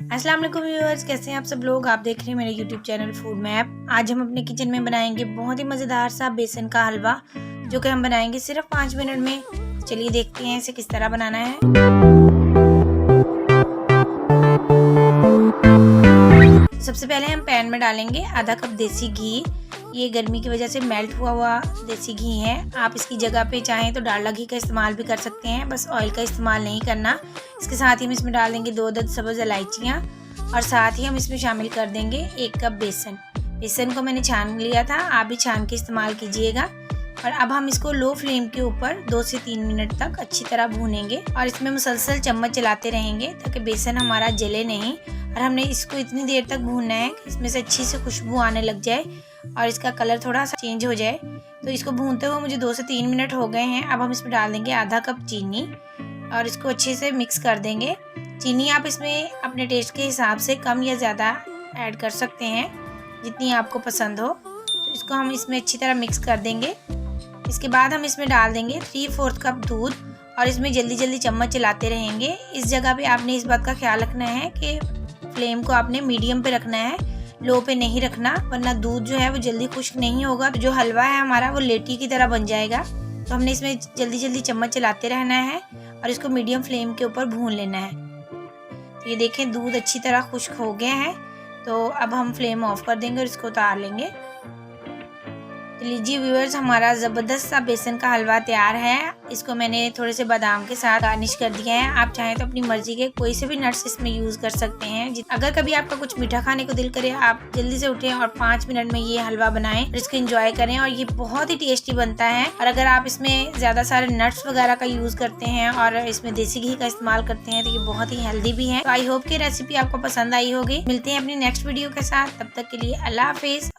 अस्सलाम वालेकुम व्यूअर्स, कैसे हैं आप सब लोग। आप देख रहे हैं मेरे यूट्यूब चैनल फूड मैप। आज हम अपने किचन में बनाएंगे बहुत ही मज़ेदार सा बेसन का हलवा, जो कि हम बनाएंगे सिर्फ 5 मिनट में। चलिए देखते हैं इसे किस तरह बनाना है। सबसे पहले हम पैन में डालेंगे आधा कप देसी घी। ये गर्मी की वजह से मेल्ट हुआ देसी घी है। आप इसकी जगह पे चाहें तो डालडा घी का इस्तेमाल भी कर सकते हैं, बस ऑयल का इस्तेमाल नहीं करना। इसके साथ ही हम इसमें डाल देंगे 2 अदद सब्ज़ इलायचियाँ और साथ ही हम इसमें शामिल कर देंगे 1 कप बेसन। बेसन को मैंने छान लिया था, आप भी छान के इस्तेमाल कीजिएगा। और अब हम इसको लो फ्लेम के ऊपर 2 से 3 मिनट तक अच्छी तरह भूनेंगे और इसमें मुसलसल चम्मच चलाते रहेंगे ताकि बेसन हमारा जले नहीं। और हमने इसको इतनी देर तक भूनना है कि इसमें से अच्छी से खुशबू आने लग जाए और इसका कलर थोड़ा सा चेंज हो जाए। तो इसको भूनते हुए मुझे 2 से 3 मिनट हो गए हैं। अब हम इसमें डाल देंगे आधा कप चीनी और इसको अच्छे से मिक्स कर देंगे। चीनी आप इसमें अपने टेस्ट के हिसाब से कम या ज़्यादा ऐड कर सकते हैं, जितनी आपको पसंद हो। तो इसको हम इसमें अच्छी तरह मिक्स कर देंगे। इसके बाद हम इसमें डाल देंगे 3/4 कप दूध और इसमें जल्दी जल्दी चम्मच चलाते रहेंगे। इस जगह पे आपने इस बात का ख्याल रखना है कि फ्लेम को आपने मीडियम पे रखना है, लो पे नहीं रखना, वरना दूध जो है वो जल्दी खुश्क नहीं होगा। तो जो हलवा है हमारा वो लेटी की तरह बन जाएगा। तो हमने इसमें जल्दी जल्दी चम्मच चलाते रहना है और इसको मीडियम फ्लेम के ऊपर भून लेना है। तो ये देखें दूध अच्छी तरह खुश्क हो गया है। तो अब हम फ्लेम ऑफ कर देंगे और इसको उतार लेंगे। तो लीजिए व्यूअर्स, हमारा ज़बरदस्त सा बेसन का हलवा तैयार है। इसको मैंने थोड़े से बादाम के साथ गार्निश कर दिया है। आप चाहें तो अपनी मर्जी के कोई से भी नट्स इसमें यूज़ कर सकते हैं। अगर कभी आपका कुछ मीठा खाने को दिल करे, आप जल्दी से उठें और 5 मिनट में ये हलवा बनाएं और इसको एंजॉय करें। और ये बहुत ही टेस्टी बनता है। और अगर आप इसमें ज़्यादा सारे नट्स वगैरह का यूज़ करते हैं और इसमें देसी घी का इस्तेमाल करते हैं तो ये बहुत ही हेल्दी भी है। तो आई होप कि रेसिपी आपको पसंद आई होगी। मिलते हैं अपनी नेक्स्ट वीडियो के साथ, तब तक के लिए अल्लाह हाफिज़।